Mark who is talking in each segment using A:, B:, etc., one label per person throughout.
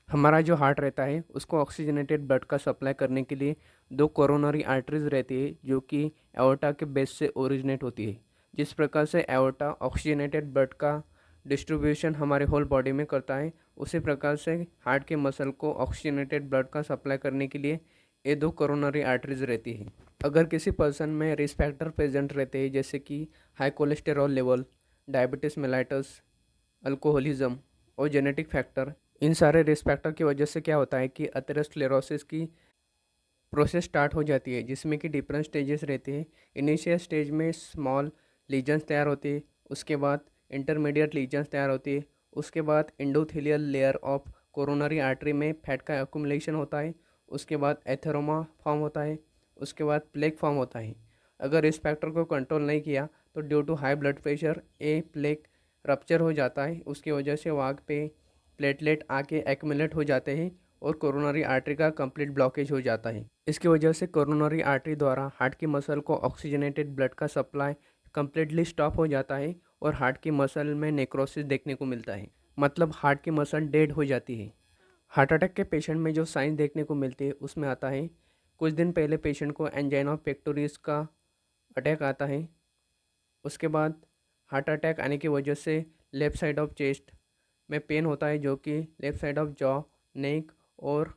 A: हमारा जो हार्ट रहता है उसको ऑक्सीजनेटेड ब्लड का सप्लाई करने के लिए दो कोरोनरी आर्टरीज रहती है जो कि एओर्टा के बेस से ओरिजिनेट होती है। जिस प्रकार से एओर्टा ऑक्सीजनेटेड ब्लड का डिस्ट्रीब्यूशन हमारे होल बॉडी में करता है, उसी प्रकार से हार्ट के मसल को ऑक्सीजनेटेड ब्लड का सप्लाई करने के लिए ये दो कोरोनरी आर्टरीज रहती है। अगर किसी पर्सन में रिस्क फैक्टर प्रेजेंट रहते हैं जैसे कि high cholesterol level, diabetes mellitus, alcoholism और जेनेटिक फैक्टर, इन सारे रिस्क फैक्टर की वजह से क्या होता है कि अथेरोस्क्लेरोसिस की प्रोसेस स्टार्ट हो जाती है, जिसमें कि डिफरेंट स्टेजेस रहते हैं। इनिशियल स्टेज में स्मॉल लीजन्स तैयार होते हैं, उसके बाद इंटरमीडिएट लीजन्स तैयार होती है, उसके बाद endothelial layer of coronary artery में फैट का एक्यूमुलेशन होता है, उसके बाद एथेरोमा फॉर्म होता है, उसके बाद प्लेक फॉर्म होता है। अगर इस फैक्टर को कंट्रोल नहीं किया तो due to high blood pressure a plaque rupture हो जाता है, उसकी वजह से वहाँ पे प्लेटलेट आके एक्यूमुलेट हो जाते हैं और कोरोनरी आर्टरी का कंप्लीट ब्लॉकेज हो जाता है। इसकी वजह से कोरोनरी आर्टरी द्वारा हार्ट की मसल को ऑक्सीजनेटेड ब्लड का सप्लाई कंप्लीटली स्टॉप हो जाता है और हार्ट की मसल में नेक्रोसिस देखने को मिलता है, मतलब हार्ट की मसल डेड हो जाती है। हार्ट अटैक के पेशेंट में जो साइंस देखने को मिलती है उसमें आता है, कुछ दिन पहले पेशेंट को एंजाइना पेक्टोरिस का अटैक आता है। उसके बाद हार्ट अटैक आने की वजह से लेफ़्ट साइड ऑफ चेस्ट में पेन होता है जो कि लेफ़्ट साइड ऑफ जॉ, नेक और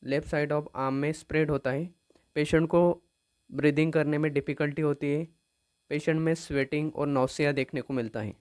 A: लेफ़्ट साइड ऑफ आर्म में स्प्रेड होता है। पेशेंट को ब्रीदिंग करने में डिफ़िकल्टी होती है। पेशेंट में स्वेटिंग और नौसिया देखने को मिलता है।